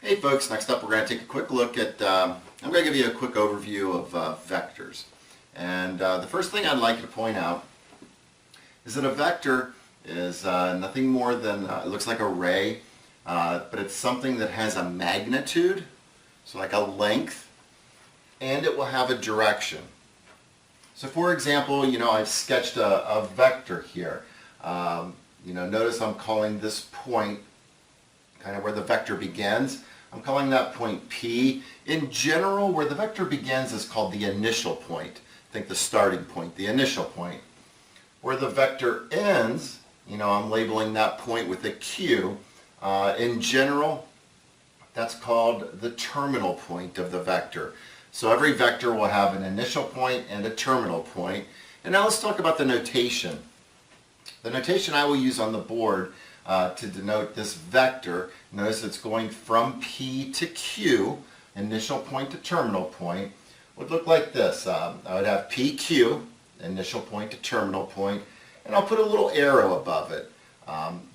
Hey folks, next up we're going to take a quick look at, I'm going to give you a quick overview of vectors. And the first thing I'd like to point out is that a vector is nothing more than, it looks like a ray, but it's something that has a magnitude, so like a length, and it will have a direction. So for example, I've sketched a vector here. Notice I'm calling this point kind of where the vector begins. I'm calling that point P. In general, where the vector begins is called the initial point. Think the starting point, the initial point. Where the vector ends, I'm labeling that point with a Q. In general, that's called the terminal point of the vector. So every vector will have an initial point and a terminal point. And now let's talk about the notation. The notation I will use on the board to denote this vector, notice it's going from P to Q, initial point to terminal point, would look like this. I would have PQ, initial point to terminal point, and I'll put a little arrow above it.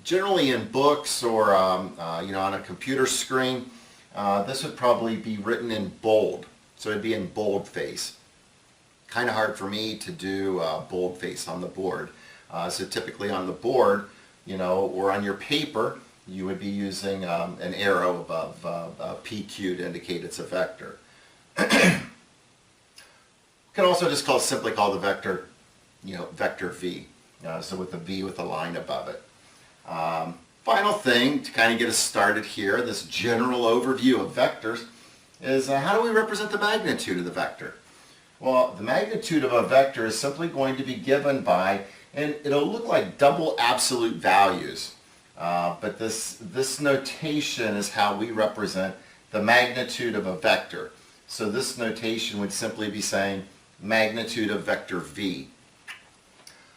Generally in books or on a computer screen, this would probably be written in bold, so it'd be in boldface. Kind of hard for me to do boldface on the board. So typically on the board, or on your paper, you would be using an arrow above PQ to indicate it's a vector. You can also just simply call the vector, vector V. So with a V with a line above it. Final thing to kind of get us started here, this general overview of vectors, is how do we represent the magnitude of the vector? Well, the magnitude of a vector is simply going to be given by, and it'll look like double absolute values, but this notation is how we represent the magnitude of a vector. So this notation would simply be saying magnitude of vector V.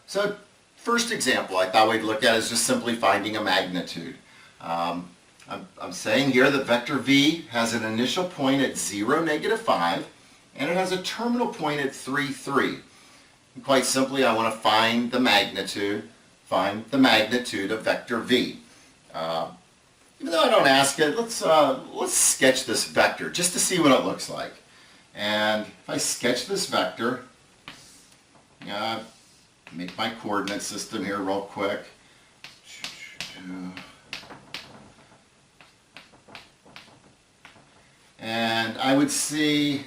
So first example I thought we'd look at is just simply finding a magnitude. I'm saying here that vector V has an initial point at 0, -5, and it has a terminal point at 3, 3. And quite simply, I want to find the magnitude of vector V. Even though I don't ask it, let's sketch this vector just to see what it looks like. And if I sketch this vector, make my coordinate system here real quick. And I would see,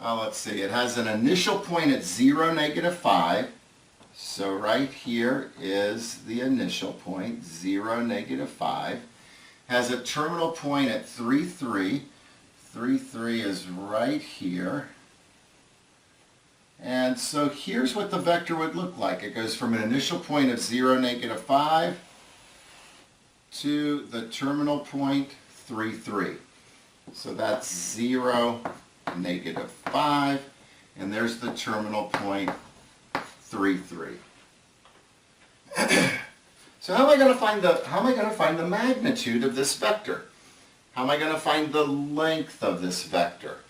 let's see, it has an initial point at 0, -5. So right here is the initial point, 0, -5. Has a terminal point at 3, 3. 3, 3 is right here. And so here's what the vector would look like. It goes from an initial point of 0, -5 to the terminal point 3, 3. So that's 0, -5, and there's the terminal point 3, 3. So how am I going to find the magnitude of this vector? How am I going to find the length of this vector?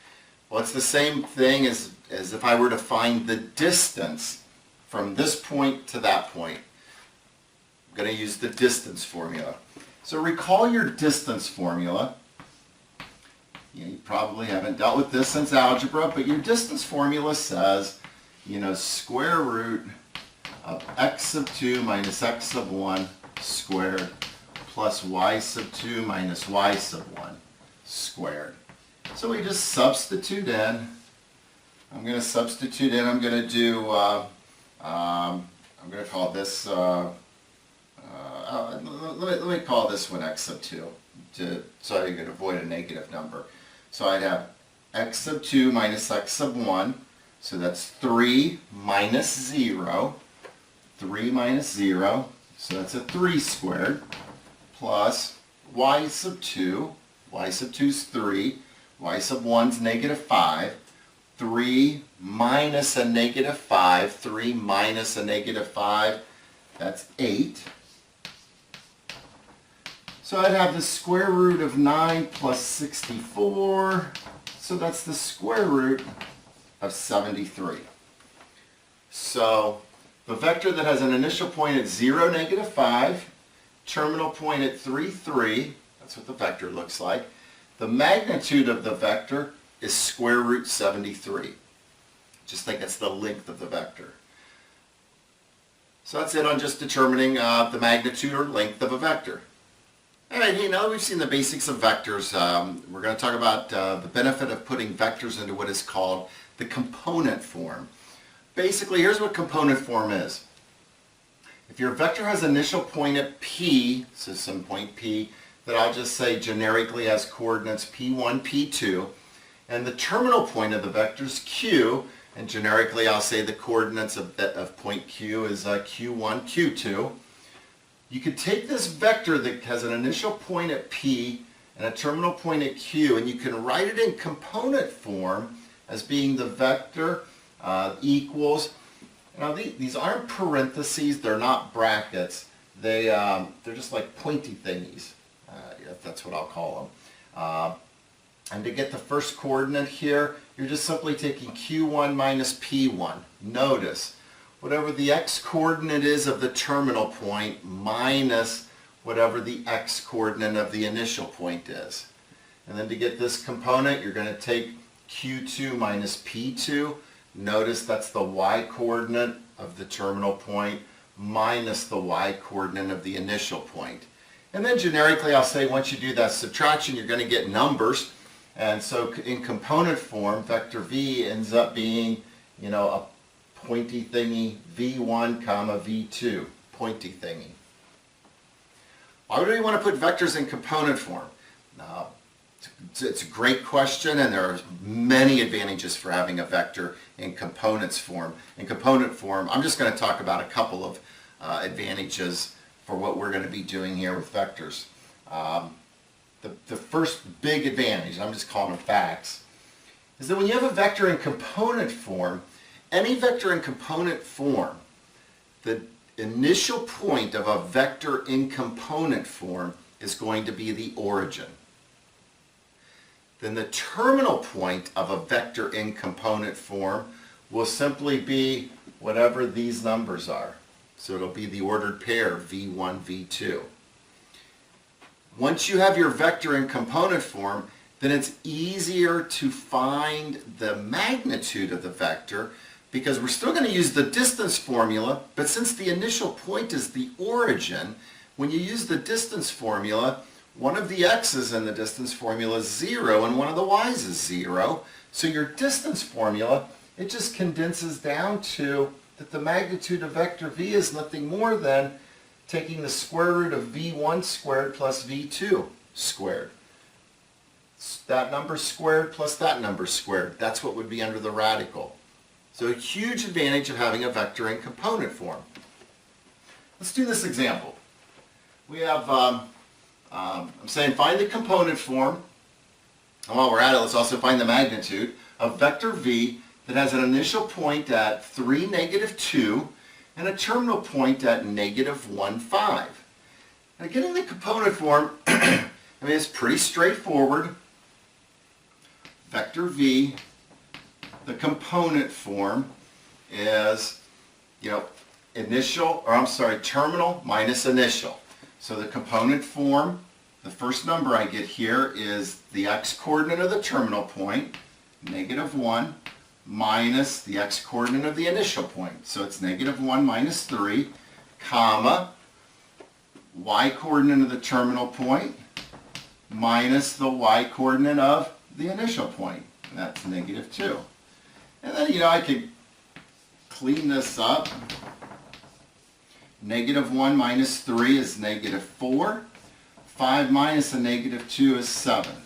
Well, it's the same thing as if I were to find the distance from this point to that point. I'm going to use the distance formula. So recall your distance formula. You probably haven't dealt with this since algebra, but your distance formula says, square root of x sub 2 minus x sub 1 squared plus y sub 2 minus y sub 1 squared. So we just substitute in. I'm going to do, I'm going to call this, let me call this one x sub 2, so I can avoid a negative number. So I'd have x sub 2 minus x sub 1, so that's 3 minus 0, 3 minus 0, so that's a 3 squared, plus y sub 2 is 3, y sub 1 is -5, 3 minus a -5, 3 minus a -5, that's 8. So I'd have the square root of 9 plus 64, so that's the square root of 73. So the vector that has an initial point at 0, -5, terminal point at 3, 3, That's what the vector looks like. The magnitude of the vector is square root 73. Just think it's the length of the vector. So that's it on just determining the magnitude or length of a vector. All right, hey, now that we've seen the basics of vectors, we're going to talk about the benefit of putting vectors into what is called the component form. Basically, here's what component form is. If your vector has initial point at P, so some point P, that I'll just say generically has coordinates P1, P2, and the terminal point of the vector is Q, and generically I'll say the coordinates of point Q is Q1, Q2. You could take this vector that has an initial point at P and a terminal point at Q, and you can write it in component form as being the vector equals. Now these aren't parentheses, they're not brackets. They're just like pointy thingies, if that's what I'll call them. And to get the first coordinate here, you're just simply taking Q1 minus P1. Notice, whatever the x coordinate is of the terminal point minus whatever the x coordinate of the initial point is. And then to get this component, you're going to take Q2 minus P2. Notice that's the y coordinate of the terminal point minus the y coordinate of the initial point. And then generically I'll say once you do that subtraction, you're going to get numbers. And so in component form, vector v ends up being, a pointy thingy, v1 comma v2, pointy thingy. Why do we want to put vectors in component form? It's a great question, and there are many advantages for having a vector in components form. In component form, I'm just going to talk about a couple of advantages for what we're going to be doing here with vectors. The first big advantage, I'm just calling them facts, is that when you have a vector in component form, any vector in component form, the initial point of a vector in component form is going to be the origin. Then the terminal point of a vector in component form will simply be whatever these numbers are. So it'll be the ordered pair v1, v2. Once you have your vector in component form, then it's easier to find the magnitude of the vector because we're still going to use the distance formula, but since the initial point is the origin, when you use the distance formula, one of the x's in the distance formula is 0 and one of the y's is 0. So your distance formula, it just condenses down to that the magnitude of vector v is nothing more than taking the square root of v1 squared plus v2 squared. That number squared plus that number squared. That's what would be under the radical. So a huge advantage of having a vector in component form. Let's do this example. We have, I'm saying find the component form. And while we're at it, let's also find the magnitude of vector v that has an initial point at 3, negative 2, and a terminal point at negative 1, 5. Now getting the component form, it's pretty straightforward. Vector v, the component form is, terminal minus initial. So the component form, the first number I get here is the x coordinate of the terminal point, negative 1, minus the x coordinate of the initial point. So it's negative 1 minus 3, comma, y coordinate of the terminal point, minus the y coordinate of the initial point. And that's negative 2. And then, I could clean this up. Negative 1 minus 3 is negative 4. 5 minus a negative 2 is 7.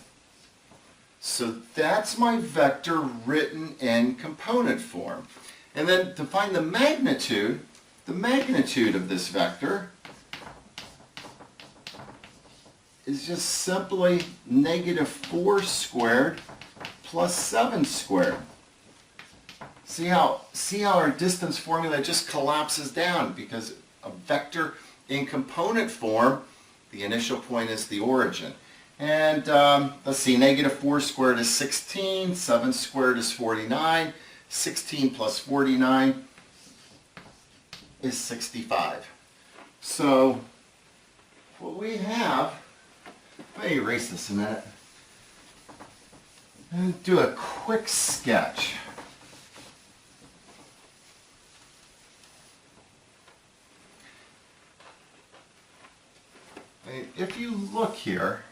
So that's my vector written in component form. And then to find the magnitude of this vector is just simply negative 4 squared plus 7 squared. See how our distance formula just collapses down because a vector in component form, the initial point is the origin. And let's see, negative 4 squared is 16, 7 squared is 49, 16 plus 49 is 65. So what we have, Let me erase this a minute and do a quick sketch. If you look here,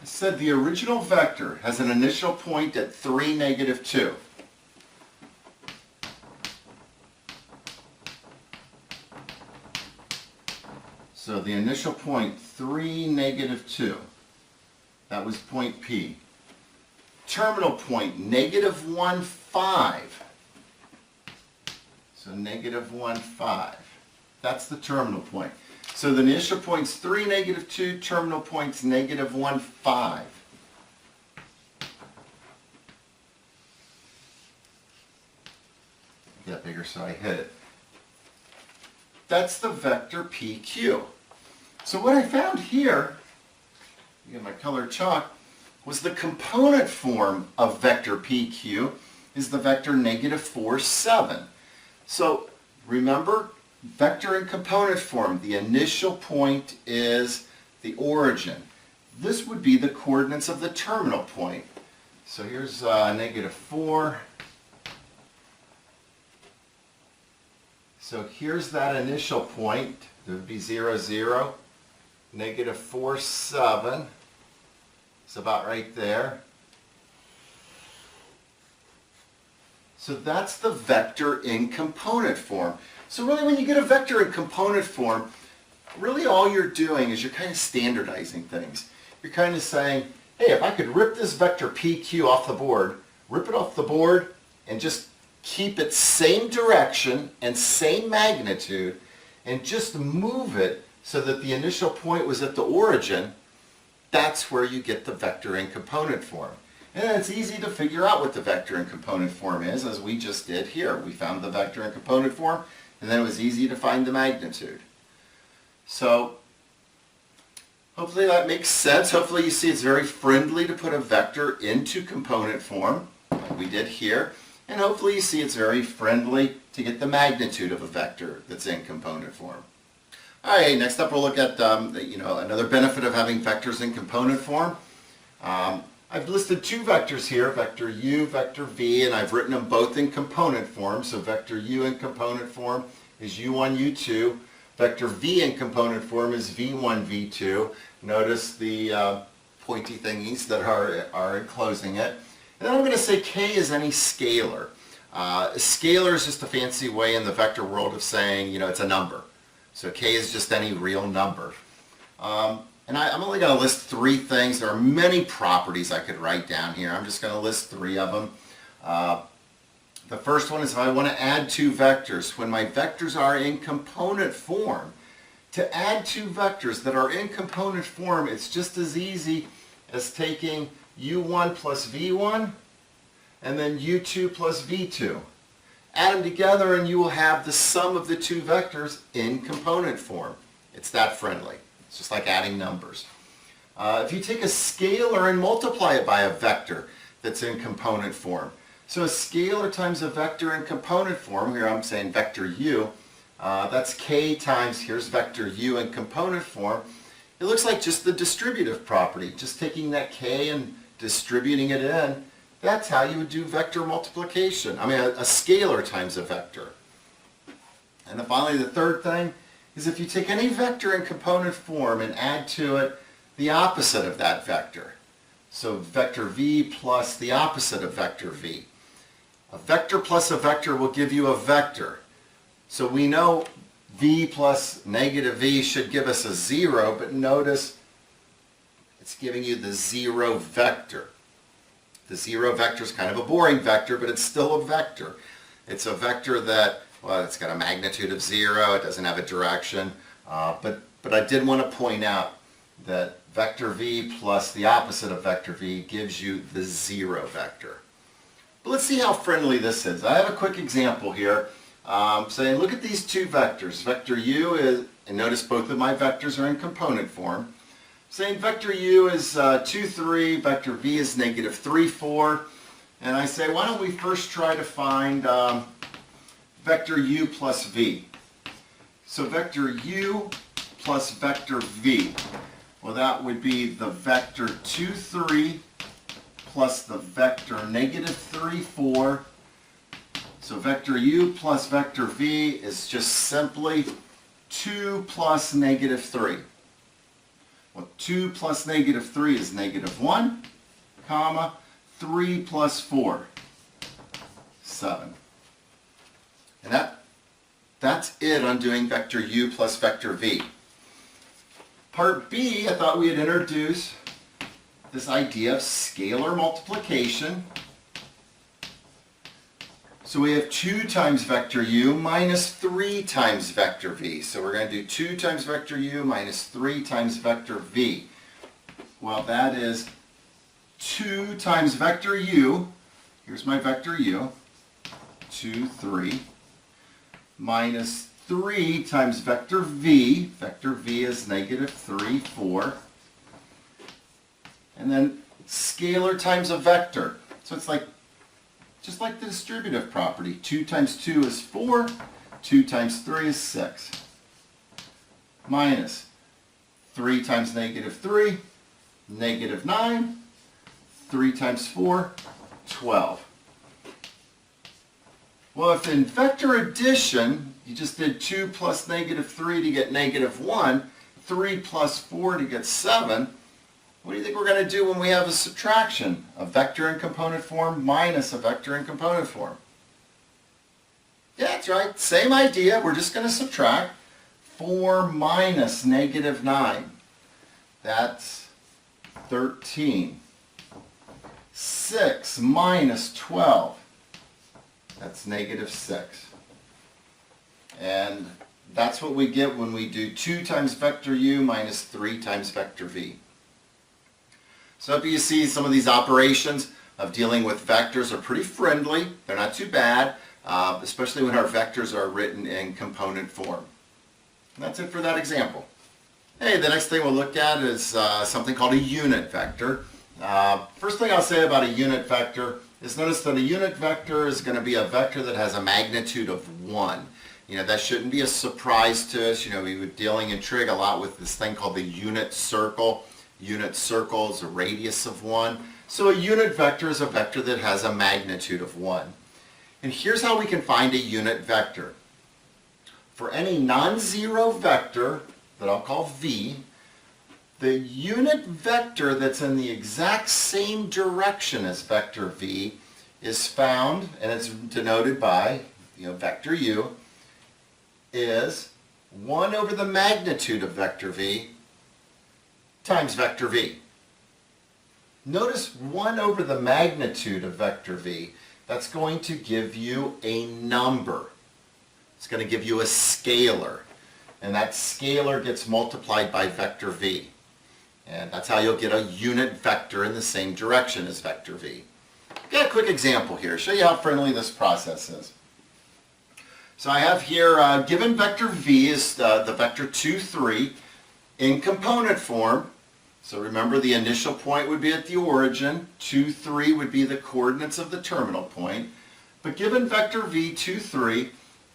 it said the original vector has an initial point at 3, -2. So the initial point, 3, -2. That was point P. Terminal point, -1, 5. So -1, 5. That's the terminal point. So the initial point's 3, -2, terminal point's -1, 5. Get bigger so I hit it. That's the vector PQ. So what I found here, get my colored chalk, was the component form of vector PQ is the vector -4, 7. So remember, vector in component form, the initial point is the origin. This would be the coordinates of the terminal point. So here's -4. So here's that initial point. It would be 0, 0. -4, 7. It's about right there. So that's the vector in component form. So really when you get a vector in component form, really all you're doing is you're kind of standardizing things. You're kind of saying, hey, if I could rip this vector PQ off the board, rip it off the board and just keep it same direction and same magnitude and just move it so that the initial point was at the origin, that's where you get the vector in component form. And it's easy to figure out what the vector in component form is, as we just did here. We found the vector in component form, and then it was easy to find the magnitude. So hopefully that makes sense. Hopefully you see it's very friendly to put a vector into component form, like we did here. And hopefully you see it's very friendly to get the magnitude of a vector that's in component form. All right, next up we'll look at another benefit of having vectors in component form. I've listed two vectors here, vector u, vector v, and I've written them both in component form. So vector u in component form is u1, u2. Vector v in component form is v1, v2. Notice the pointy thingies that are enclosing it. And then I'm going to say k is any scalar. A scalar is just a fancy way in the vector world of saying, it's a number. So k is just any real number. And I'm only going to list 3 things. There are many properties I could write down here. I'm just going to list 3 of them. The first one is if I want to add 2 vectors. When my vectors are in component form, to add 2 vectors that are in component form, it's just as easy as taking u1 plus v1 and then u2 plus v2. Add them together and you will have the sum of the 2 vectors in component form. It's that friendly. It's just like adding numbers. If you take a scalar and multiply it by a vector that's in component form. So a scalar times a vector in component form, here I'm saying vector u, that's k times, here's vector u in component form. It looks like just the distributive property, just taking that k and distributing it in. That's how you would do vector multiplication. I mean, a scalar times a vector. And then finally, the third thing is if you take any vector in component form and add to it the opposite of that vector. So vector v plus the opposite of vector v. A vector plus a vector will give you a vector. So we know v plus -v should give us a 0, but notice it's giving you the 0 vector. The 0 vector is kind of a boring vector, but it's still a vector. It's a vector that, well, it's got a magnitude of 0, it doesn't have a direction, but I did want to point out that vector v plus the opposite of vector v gives you the 0 vector. But let's see how friendly this is. I have a quick example here saying, look at these 2 vectors. Vector u is, and notice both of my vectors are in component form. Saying vector u is 2, 3, vector v is -3, 4. And I say, why don't we first try to find vector u plus v. So vector u plus vector v. Well, that would be the vector 2, 3 plus the vector negative 3, 4. So vector u plus vector v is just simply 2 plus negative 3. Well, 2 plus negative 3 is negative 1, comma, 3 plus 4, 7. And that's it on doing vector u plus vector v. Part B, I thought we'd introduce this idea of scalar multiplication. So we have 2 times vector u minus 3 times vector v. So we're going to do 2 times vector u minus 3 times vector v. Well, that is 2 times vector u. Here's my vector u. 2, 3. Minus 3 times vector v. Vector v is negative 3, 4. And then scalar times a vector. So it's like just like the distributive property. 2 times 2 is 4. 2 times 3 is 6. Minus 3 times negative 3, negative 9. 3 times 4, 12. Well, if in vector addition, you just did 2 plus negative 3 to get negative 1, 3 plus 4 to get 7, what do you think we're going to do when we have a subtraction? A vector in component form minus a vector in component form. Yeah, that's right. Same idea. We're just going to subtract 4 minus negative 9. That's 13. 6 minus 12. That's negative 6. And that's what we get when we do 2 times vector u minus 3 times vector v. So you see some of these operations of dealing with vectors are pretty friendly. They're not too bad, especially when our vectors are written in component form. And that's it for that example. Hey, the next thing we'll look at is something called a unit vector. First thing I'll say about a unit vector is notice that a unit vector is going to be a vector that has a magnitude of 1. You know, that shouldn't be a surprise to us. You know, we were dealing in trig a lot with this thing called the unit circle. Unit circle is a radius of 1. So a unit vector is a vector that has a magnitude of 1. And here's how we can find a unit vector. For any non-zero vector that I'll call v, the unit vector that's in the exact same direction as vector v is found, and it's denoted by vector u, is 1 over the magnitude of vector v times vector v. Notice 1 over the magnitude of vector v, that's going to give you a number. It's going to give you a scalar. And that scalar gets multiplied by vector v. And that's how you'll get a unit vector in the same direction as vector v. Got a quick example here. Show you how friendly this process is. So I have here, given vector v is the vector 2, 3 in component form. So remember, the initial point would be at the origin. 2, 3 would be the coordinates of the terminal point. But given vector v, 2, 3,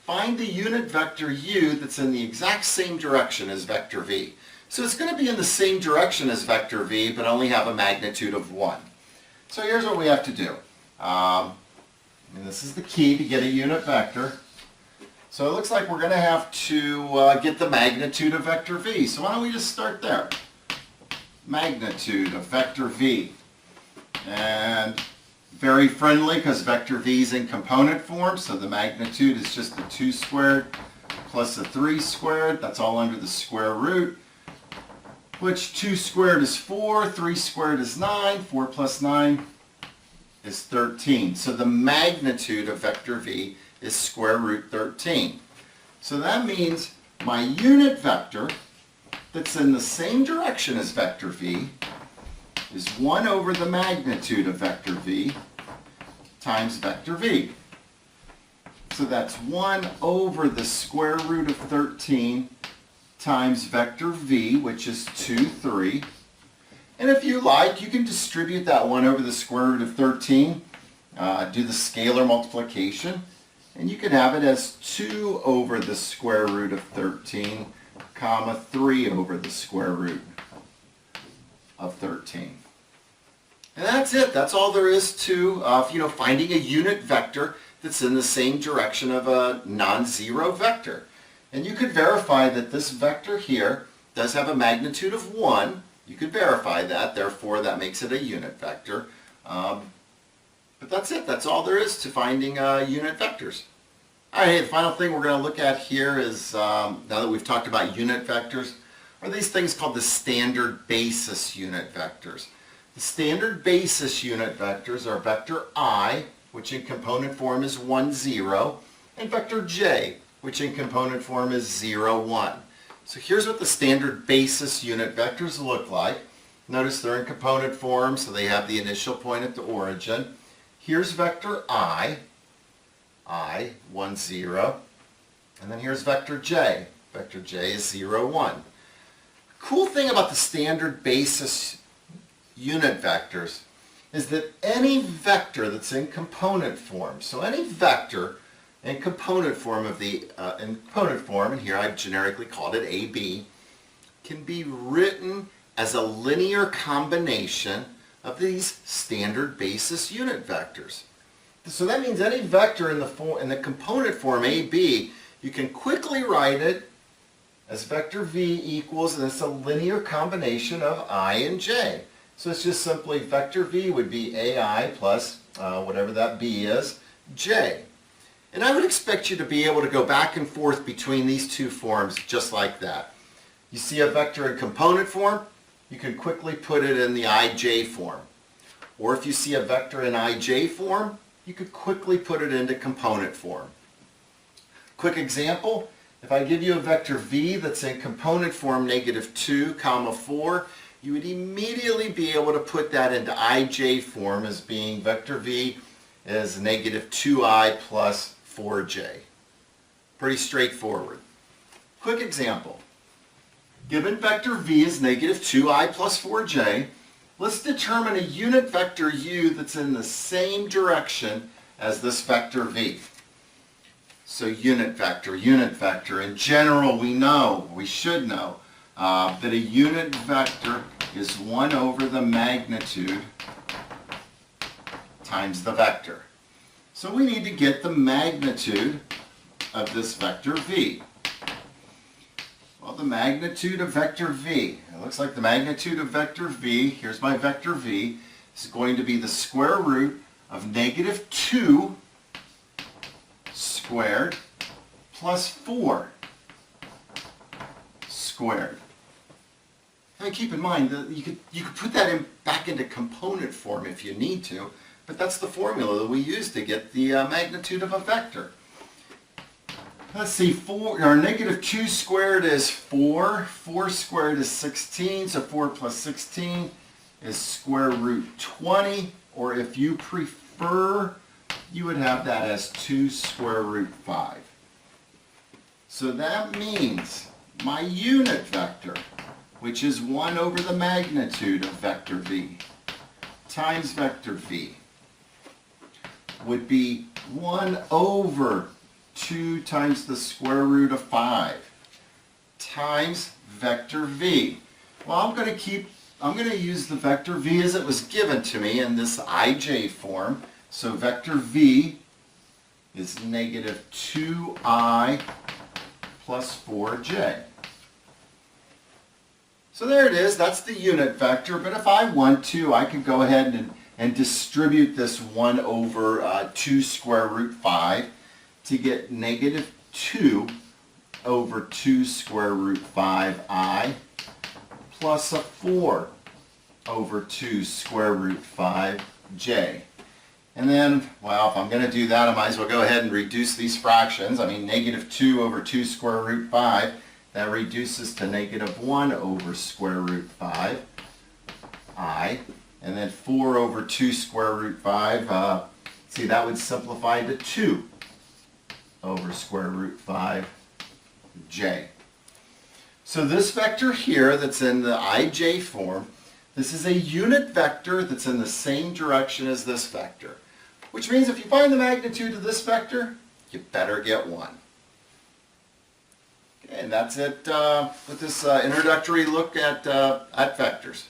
find the unit vector u that's in the exact same direction as vector v. So it's going to be in the same direction as vector v, but only have a magnitude of 1. So here's what we have to do. And this is the key to get a unit vector. So it looks like we're going to have to get the magnitude of vector v. So why don't we just start there? Magnitude of vector v. And very friendly because vector v is in component form, so the magnitude is just the 2 squared plus the 3 squared. That's all under the square root, which 2 squared is 4, 3 squared is 9, 4 plus 9 is 13. So the magnitude of vector v is square root 13. So that means my unit vector that's in the same direction as vector v is 1 over the magnitude of vector v times vector v. So that's 1 over the square root of 13 times vector v, which is 2, 3. And if you like, you can distribute that 1 over the square root of 13, do the scalar multiplication, and you can have it as 2 over the square root of 13, comma 3 over the square root of 13. And that's it. That's all there is to finding a unit vector that's in the same direction of a non-zero vector. And you could verify that this vector here does have a magnitude of 1. You could verify that, therefore that makes it a unit vector. But that's it. That's all there is to finding unit vectors. All right, the final thing we're going to look at here is, now that we've talked about unit vectors, are these things called the standard basis unit vectors. The standard basis unit vectors are vector I, which in component form is 1, 0, and vector j, which in component form is 0, 1. So here's what the standard basis unit vectors look like. Notice they're in component form, so they have the initial point at the origin. Here's vector I, 1, 0, and then here's vector j. Vector j is 0, 1. Cool thing about the standard basis unit vectors is that any vector that's in component form, so any vector in component form and here I've generically called it AB, can be written as a linear combination of these standard basis unit vectors. So that means any vector in the component form AB, you can quickly write it as vector v equals, and it's a linear combination of I and j. So it's just simply vector v would be ai plus whatever that b is, j. And I would expect you to be able to go back and forth between these two forms just like that. You see a vector in component form, you can quickly put it in the ij form. Or if you see a vector in ij form, you could quickly put it into component form. Quick example, if I give you a vector v that's in component form -2, 4, you would immediately be able to put that into ij form as being vector v is -2i plus 4j. Pretty straightforward. Quick example. Given vector v is -2i plus 4j, let's determine a unit vector u that's in the same direction as this vector v. So unit vector. In general, we should know that a unit vector is 1 over the magnitude times the vector. So we need to get the magnitude of this vector v. Well, the magnitude of vector v, it looks like the magnitude of vector v, here's my vector v, is going to be the square root of -2 squared plus 4 squared. Now keep in mind that you could put that back into component form if you need to, but that's the formula that we use to get the magnitude of a vector. Let's see, -2 squared is 4, 4 squared is 16, so 4 plus 16 is square root 20, or if you prefer, you would have that as 2 square root 5. So that means my unit vector, which is 1 over the magnitude of vector v times vector v, would be 1 over 2 times the square root of 5 times vector v. Well, I'm going to use the vector v as it was given to me in this ij form. So vector v is -2i plus 4j. So there it is, that's the unit vector, but if I want to, I could go ahead and distribute this 1 over 2 square root 5 to get -2 over 2 square root 5i plus a 4 over 2 square root 5j. And then, well, if I'm going to do that, I might as well go ahead and reduce these fractions. I mean, -2 over 2 square root 5, that reduces to -1 over square root 5i. And then 4 over 2 square root 5, see, that would simplify to 2 over square root 5j. So this vector here that's in the ij form, this is a unit vector that's in the same direction as this vector. Which means if you find the magnitude of this vector, you better get 1. Okay, And that's it with this introductory look at vectors.